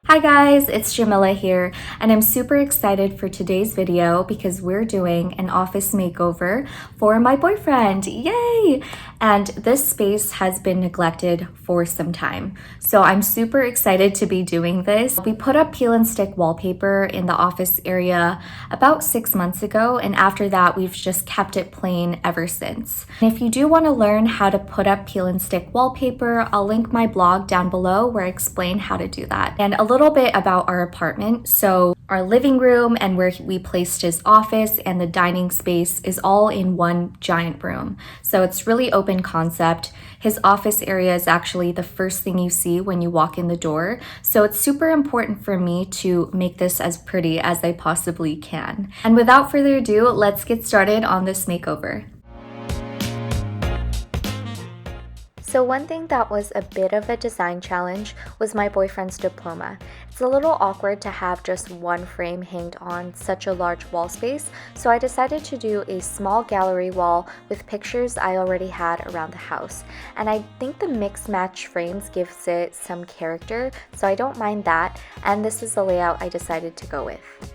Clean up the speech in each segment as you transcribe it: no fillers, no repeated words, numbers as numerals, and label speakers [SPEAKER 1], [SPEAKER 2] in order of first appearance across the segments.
[SPEAKER 1] Hi guys, it's Jamila here, and I'm super excited for today's video because we're doing an office makeover for my boyfriend. Yay! And this space has been neglected for some time, so I'm super excited to be doing this. We put up peel and stick wallpaper in the office area about 6 months ago, and after that we've just kept it plain ever since. And if you do want to learn how to put up peel and stick wallpaper, I'll link my blog down below where I explain how to do that. And a little bit about our apartment. So our living room and where we placed his office and the dining space is all in one giant room. So it's really open concept. His office area is actually the first thing you see when you walk in the door. So it's super important for me to make this as pretty as I possibly can. And without further ado, let's get started on this makeover. So one thing that was a bit of a design challenge was my boyfriend's diploma. It's a little awkward to have just one frame hanged on such a large wall space, so I decided to do a small gallery wall with pictures I already had around the house. And I think the mix match frames gives it some character, so I don't mind that, and this is the layout I decided to go with.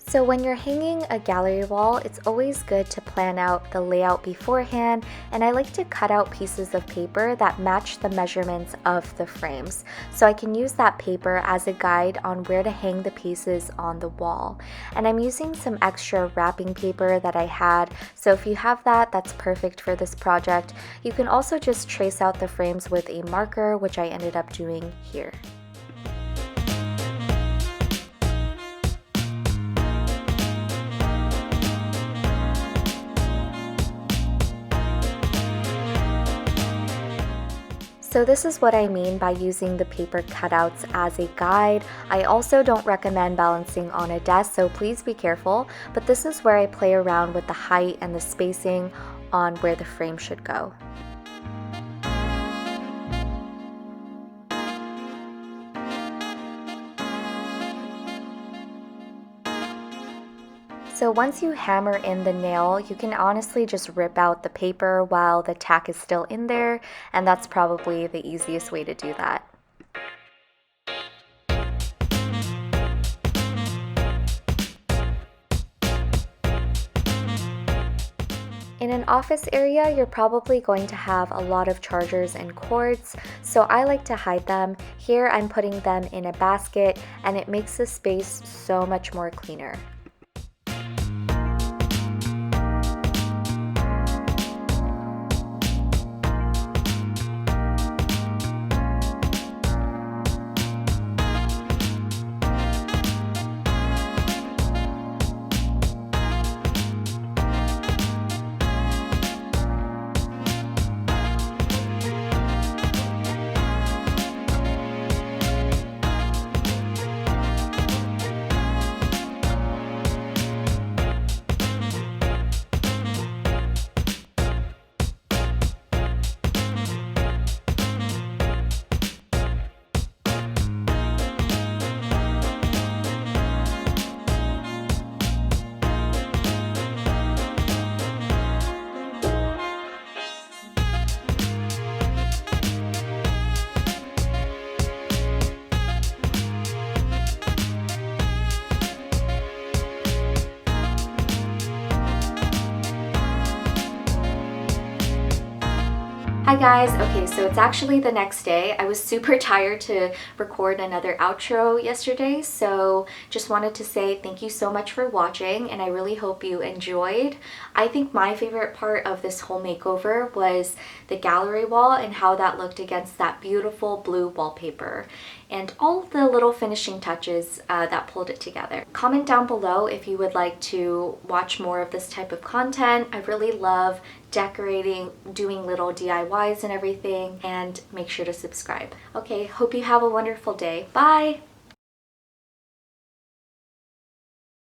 [SPEAKER 1] So when you're hanging a gallery wall, it's always good to plan out the layout beforehand, and I like to cut out pieces of paper that match the measurements of the frames. So I can use that paper as a guide on where to hang the pieces on the wall. And I'm using some extra wrapping paper that I had, so if you have that, that's perfect for this project. You can also just trace out the frames with a marker, which I ended up doing here. So this is what I mean by using the paper cutouts as a guide. I also don't recommend balancing on a desk, so please be careful, but this is where I play around with the height and the spacing on where the frame should go. So once you hammer in the nail, you can honestly just rip out the paper while the tack is still in there, and that's probably the easiest way to do that. In an office area, you're probably going to have a lot of chargers and cords, so I like to hide them. Here I'm putting them in a basket, and it makes the space so much more cleaner. Hi guys, okay, so it's actually the next day. I was super tired to record another outro yesterday, so just wanted to say thank you so much for watching, and I really hope you enjoyed. I think my favorite part of this whole makeover was the gallery wall and how that looked against that beautiful blue wallpaper, and all of the little finishing touches that pulled it together. Comment down below if you would like to watch more of this type of content. I really love decorating, doing little DIYs and everything, and make sure to subscribe. Okay, hope you have a wonderful day. Bye!